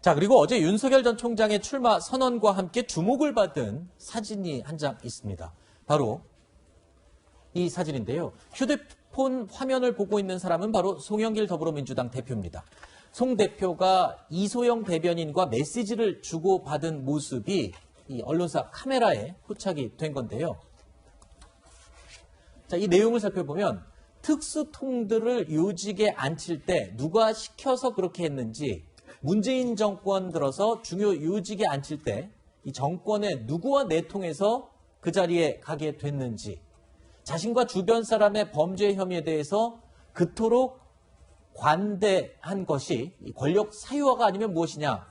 자, 그리고 어제 윤석열 전 총장의 출마 선언과 함께 주목을 받은 사진이 한 장 있습니다. 바로 이 사진인데요. 휴대폰 화면을 보고 있는 사람은 바로 송영길 더불어민주당 대표입니다. 송 대표가 이소영 대변인과 메시지를 주고받은 모습이 이 언론사 카메라에 포착이 된 건데요. 자, 이 내용을 살펴보면 특수통들을 요직에 앉힐 때 누가 시켜서 그렇게 했는지, 문재인 정권 들어서 중요 요직에 앉힐 때 이 정권의 누구와 내통해서 그 자리에 가게 됐는지, 자신과 주변 사람의 범죄 혐의에 대해서 그토록 관대한 것이 권력 사유화가 아니면 무엇이냐.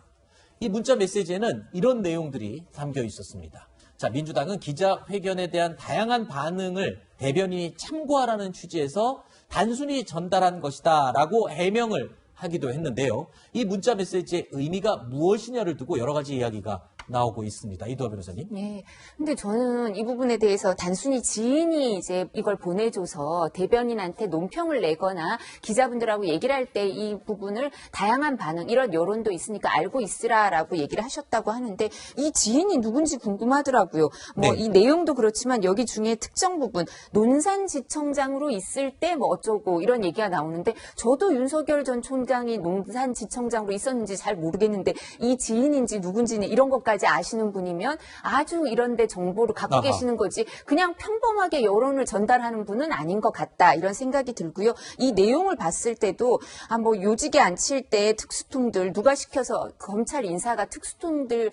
이 문자 메시지에는 이런 내용들이 담겨 있었습니다. 자, 민주당은 기자회견에 대한 다양한 반응을 대변인이 참고하라는 취지에서 단순히 전달한 것이다 라고 해명을 하기도 했는데요. 이 문자 메시지의 의미가 무엇이냐를 두고 여러 가지 이야기가 나오고 있습니다. 이도하 변호사님. 네. 근데 저는 이 부분에 대해서 단순히 지인이 이제 이걸 보내줘서 대변인한테 논평을 내거나 기자분들하고 얘기를 할 때 이 부분을 다양한 반응, 이런 여론도 있으니까 알고 있으라라고 얘기를 하셨다고 하는데 이 지인이 누군지 궁금하더라고요. 뭐 이 내용도 그렇지만 여기 중에 특정 부분, 논산지청장으로 있을 때 뭐 어쩌고 이런 얘기가 나오는데 저도 윤석열 전 총장이 논산지청장으로 있었는지 잘 모르겠는데 이 지인인지 누군지는 이런 것까지 아시는 분이면 아주 이런데 정보를 갖고 계시는 거지 그냥 평범하게 여론을 전달하는 분은 아닌 것 같다 이런 생각이 들고요. 이 내용을 봤을 때도 뭐 요직에 앉힐 때 특수통들 누가 시켜서 검찰 인사가 특수통들을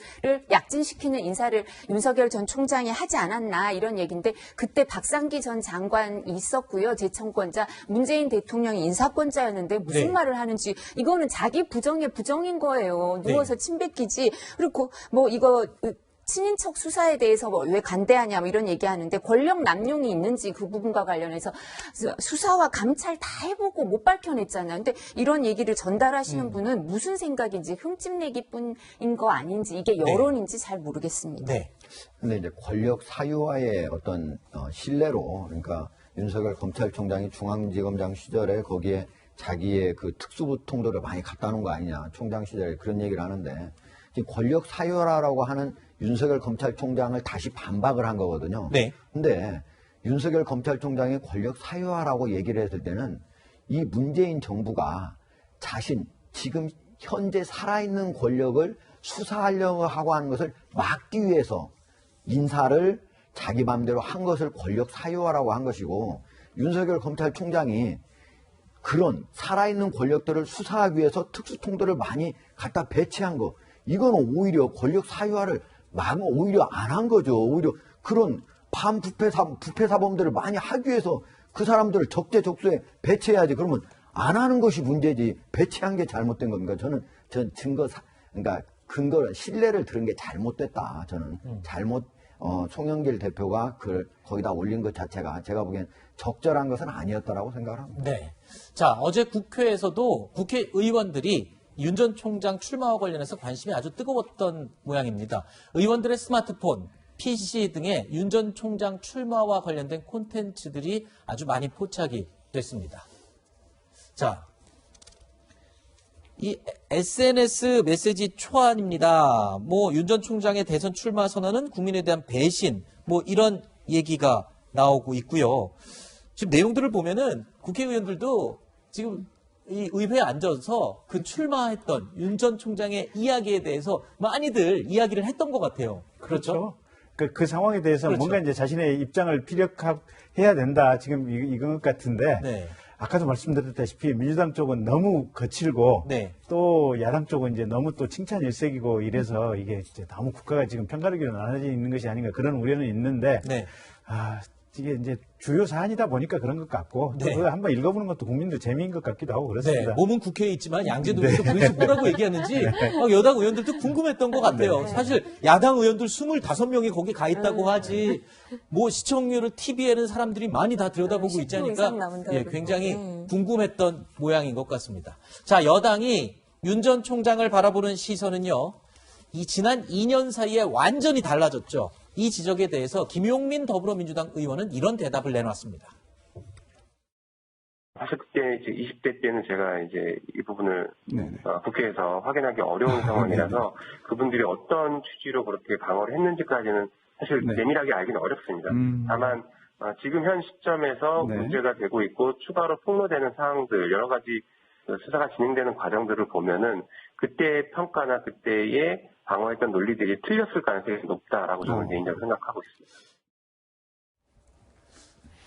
약진시키는 인사를 윤석열 전 총장이 하지 않았나 이런 얘기인데 그때 박상기 전 장관이 있었고요. 재청권자 문재인 대통령이 인사권자였는데 무슨 말을 하는지 이거는 자기 부정의 부정인 거예요. 누워서 침 뱉기지. 그리고 뭐 이거 친인척 수사에 대해서 왜 간대하냐 뭐 이런 얘기하는데 권력 남용이 있는지 그 부분과 관련해서 수사와 감찰 다 해보고 못 밝혀냈잖아요. 근데 이런 얘기를 전달하시는 분은 무슨 생각인지 흠집내기뿐인 거 아닌지 이게 여론인지 잘 모르겠습니다. 네. 근데 이제 권력 사유화의 어떤 신뢰로 그러니까 윤석열 검찰총장이 중앙지검장 시절에 거기에 자기의 그 특수부 통도를 많이 갖다 놓은 거 아니냐. 총장 시절에 그런 얘기를 하는데 지금 권력 사유화라고 하는 윤석열 검찰총장을 다시 반박을 한 거거든요. 네. 근데 윤석열 검찰총장이 권력 사유화라고 얘기를 했을 때는 이 문재인 정부가 자신 지금 현재 살아있는 권력을 수사하려고 하고 하는 것을 막기 위해서 인사를 자기 맘대로 한 것을 권력 사유화라고 한 것이고 윤석열 검찰총장이 그런 살아있는 권력들을 수사하기 위해서 특수통들을 많이 갖다 배치한 거 이거는 오히려 권력 사유화를 오히려 안 한 거죠. 오히려 그런 부패사범들을 많이 하기 위해서 그 사람들을 적재적소에 배치해야지. 그러면 안 하는 것이 문제지 배치한 게 잘못된 겁니까? 저는 그러니까 근거를 신뢰를 들은 게 잘못됐다. 저는 송영길 대표가 거기다 올린 것 자체가 제가 보기엔 적절한 것은 아니었다라고 생각을 합니다. 네. 자, 어제 국회에서도 국회의원들이 윤 전 총장 출마와 관련해서 관심이 아주 뜨거웠던 모양입니다. 의원들의 스마트폰, PC 등의 윤 전 총장 출마와 관련된 콘텐츠들이 아주 많이 포착이 됐습니다. 자, 이 SNS 메시지 초안입니다. 뭐 윤 전 총장의 대선 출마 선언은 국민에 대한 배신, 뭐 이런 얘기가 나오고 있고요. 지금 내용들을 보면은 국회의원들도 지금 이 의회에 앉아서 그 출마했던 윤 전 총장의 이야기에 대해서 많이들 이야기를 했던 것 같아요. 그렇죠? 그 상황에 대해서 그렇죠. 뭔가 이제 자신의 입장을 피력해야 된다. 지금 이건 것 같은데. 네. 아까도 말씀드렸다시피 민주당 쪽은 너무 거칠고 또 야당 쪽은 이제 너무 또 칭찬 일색이고 이래서 이게 이제 너무 국가가 지금 편가르기로 나눠져 있는 것이 아닌가 그런 우려는 있는데 이게 이제 주요 사안이다 보니까 그런 것 같고 또 그거 한번 읽어보는 것도 국민들 재미인 것 같기도 하고 그렇습니다. 몸은 국회에 있지만 양재동에서 도대체 뭐라고 얘기하는지 여당 의원들도 궁금했던 것 같아요. 사실 야당 의원들 25명이 거기 가 있다고 하지 뭐 시청률을 TV에는 사람들이 많이 다 들여다보고 있지 않으니까 굉장히 궁금했던 모양인 것 같습니다. 자, 여당이 윤 전 총장을 바라보는 시선은요. 이 지난 2년 사이에 완전히 달라졌죠. 이 지적에 대해서 김용민 더불어민주당 의원은 이런 대답을 내놨습니다. 사실 그때 이제 20대 때는 제가 이제 이 부분을 국회에서 확인하기 어려운 상황이라서 그분들이 어떤 취지로 그렇게 방어를 했는지까지는 사실 내밀하게 알기는 어렵습니다. 다만 지금 현 시점에서 문제가 되고 있고 추가로 폭로되는 사항들 여러 가지 수사가 진행되는 과정들을 보면은 그때의 평가나 그때의 방어했던 논리들이 틀렸을 가능성이 높다라고 저는 개인적으로 생각하고 있습니다.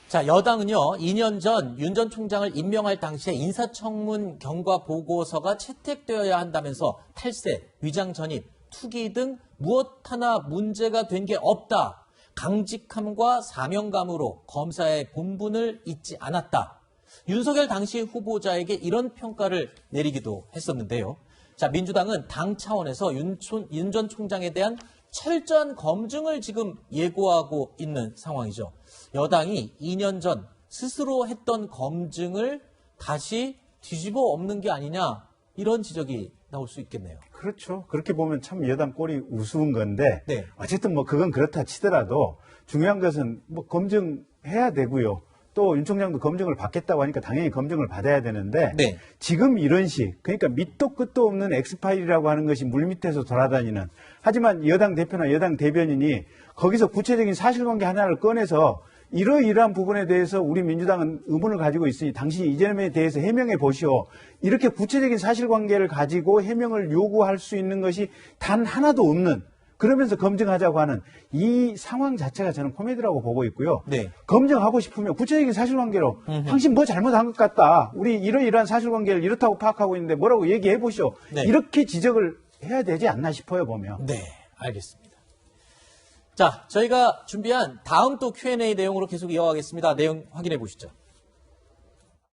자, 여당은요, 2년 전 윤 전 총장을 임명할 당시에 인사청문 경과 보고서가 채택되어야 한다면서 탈세, 위장 전입, 투기 등 무엇 하나 문제가 된 게 없다. 강직함과 사명감으로 검사의 본분을 잊지 않았다. 윤석열 당시 후보자에게 이런 평가를 내리기도 했었는데요. 자, 민주당은 당 차원에서 윤 전 총장에 대한 철저한 검증을 지금 예고하고 있는 상황이죠. 여당이 2년 전 스스로 했던 검증을 다시 뒤집어 엎는 게 아니냐, 이런 지적이 나올 수 있겠네요. 그렇죠. 그렇게 보면 참 여당 꼴이 우스운 건데 어쨌든 뭐 그건 그렇다 치더라도 중요한 것은 뭐 검증해야 되고요. 또 윤 총장도 검증을 받겠다고 하니까 당연히 검증을 받아야 되는데 지금 이런 식, 그러니까 밑도 끝도 없는 엑스파일이라고 하는 것이 물밑에서 돌아다니는, 하지만 여당 대표나 여당 대변인이 거기서 구체적인 사실관계 하나를 꺼내서 이러이러한 부분에 대해서 우리 민주당은 의문을 가지고 있으니 당신이 이 점에 대해서 해명해 보시오. 이렇게 구체적인 사실관계를 가지고 해명을 요구할 수 있는 것이 단 하나도 없는, 그러면서 검증하자고 하는 이 상황 자체가 저는 코미디라고 보고 있고요. 검증하고 싶으면 구체적인 사실관계로 당신 뭐 잘못한 것 같다. 우리 이러이러한 사실관계를 이렇다고 파악하고 있는데 뭐라고 얘기해 보시오. 이렇게 지적을 해야 되지 않나 싶어요, 보면. 네, 알겠습니다. 자, 저희가 준비한 다음 또 Q&A 내용으로 계속 이어가겠습니다. 내용 확인해 보시죠.